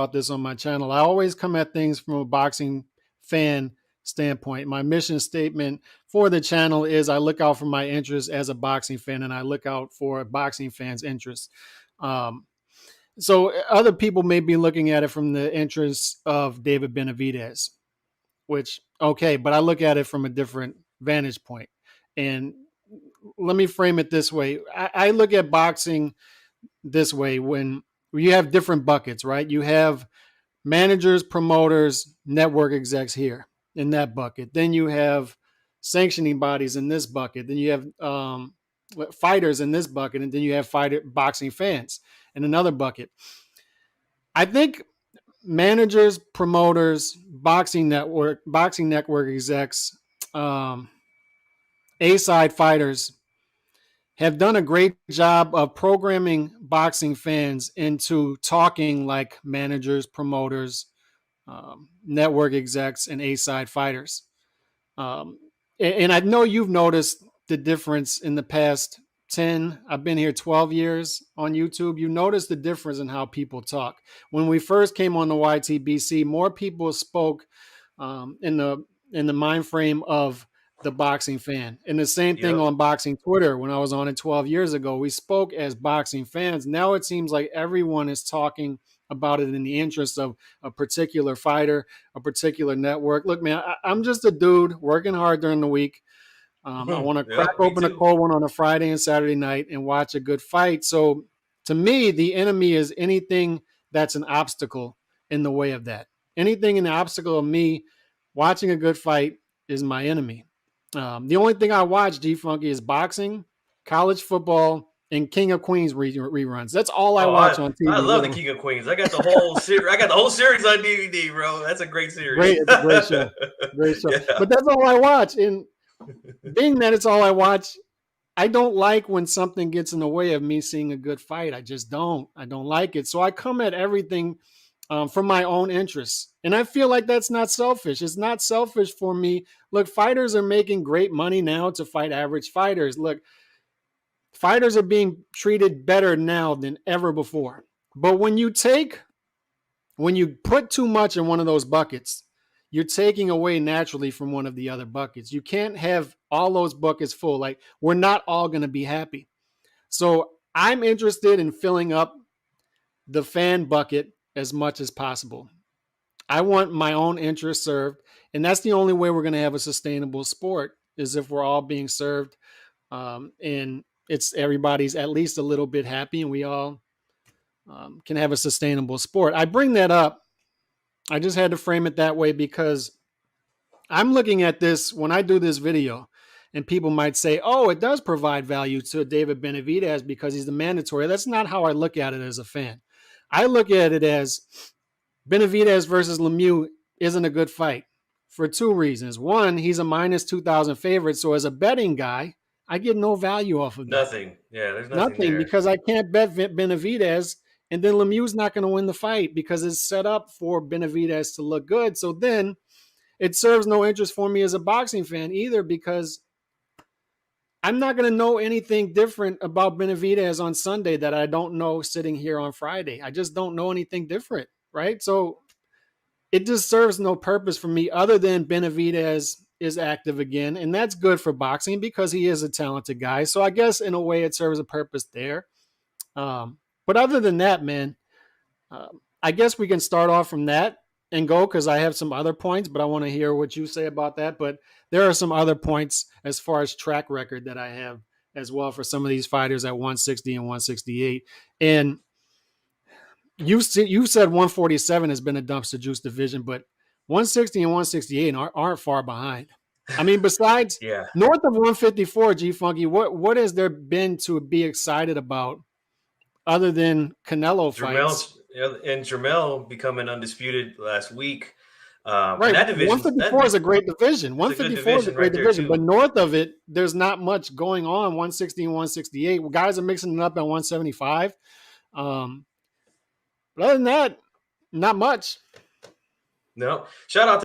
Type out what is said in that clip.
about this on my channel. I always come at things from a boxing fan standpoint. My mission statement for the channel is I look out for my interests as a boxing fan, and I look out for boxing fans' interests. So other people may be looking at it from the interests of David Benavidez, which, okay, but I look at it from a different vantage point. And let me frame it this way. I look at boxing this way: when you have different buckets, right? You have managers, promoters, network execs here in that bucket. Then you have sanctioning bodies in this bucket. Then you have fighters in this bucket. And then you have boxing fans in another bucket. I think managers, promoters, boxing network execs, A-side fighters have done a great job of programming boxing fans into talking like managers, promoters, network execs, and A-side fighters. And I know you've noticed the difference in the past 10, I've been here 12 years on YouTube. You notice the difference in how people talk. When we first came on the YTBC, more people spoke in the mind frame of the boxing fan. And the same thing on boxing Twitter. When I was on it 12 years ago, we spoke as boxing fans. Now it seems like everyone is talking about it in the interest of a particular fighter, a particular network. Look, man, I'm just a dude working hard during the week. I want to crack open a cold one on a Friday and Saturday night and watch a good fight. So to me, the enemy is anything that's an obstacle in the way of that. Anything in the obstacle of me watching a good fight is my enemy. The only thing I watch, G-Funky, is boxing, college football, and King of Queens reruns. That's all I watch on TV. I love the King of Queens. I got the whole series. I got the whole series on DVD, bro. That's a great series. It's a great show. Great show. Yeah. But that's all I watch. And being that it's all I watch, I don't like when something gets in the way of me seeing a good fight. I just don't. I don't like it. So I come at everything from my own interests. And I feel like that's not selfish. It's not selfish for me. Look, fighters are making great money now to fight average fighters. Look, fighters are being treated better now than ever before. But when you put too much in one of those buckets, you're taking away naturally from one of the other buckets. You can't have all those buckets full. Like, we're not all going to be happy. So I'm interested in filling up the fan bucket as much as possible. I want my own interests served. And that's the only way we're going to have a sustainable sport, is if we're all being served and everybody's at least a little bit happy, and we all can have a sustainable sport. I bring that up. I just had to frame it that way because I'm looking at this when I do this video, and people might say, oh, it does provide value to David Benavidez because he's the mandatory. That's not how I look at it as a fan. I look at it as Benavidez versus Lemieux isn't a good fight for two reasons. One, he's a minus 2,000 favorite. So as a betting guy, I get no value off of that. Nothing. Yeah, there's nothing there. Because I can't bet Benavidez, and then Lemieux's not going to win the fight because it's set up for Benavidez to look good. So then it serves no interest for me as a boxing fan either, because I'm not going to know anything different about Benavidez on Sunday that I don't know sitting here on Friday. I just don't know anything different, right? So it just serves no purpose for me other than Benavidez is active again, and that's good for boxing because he is a talented guy. So I guess in a way it serves a purpose there. But other than that, man, I guess we can start off from that and go, because I have some other points, but I want to hear what you say about that. But there are some other points as far as track record that I have as well for some of these fighters at 160 and 168. And you said 147 has been a dumpster juice division, but 160 and 168 aren't far behind. I mean, besides north of 154, G-Funky, what has there been to be excited about other than Canelo fights? And Jermell becoming undisputed last week. Right. That division, 154 is a great division. 154 is a great division. But north of it, there's not much going on. 160 and 168. Guys are mixing it up at 175. But other than that, not much. No. Shout out to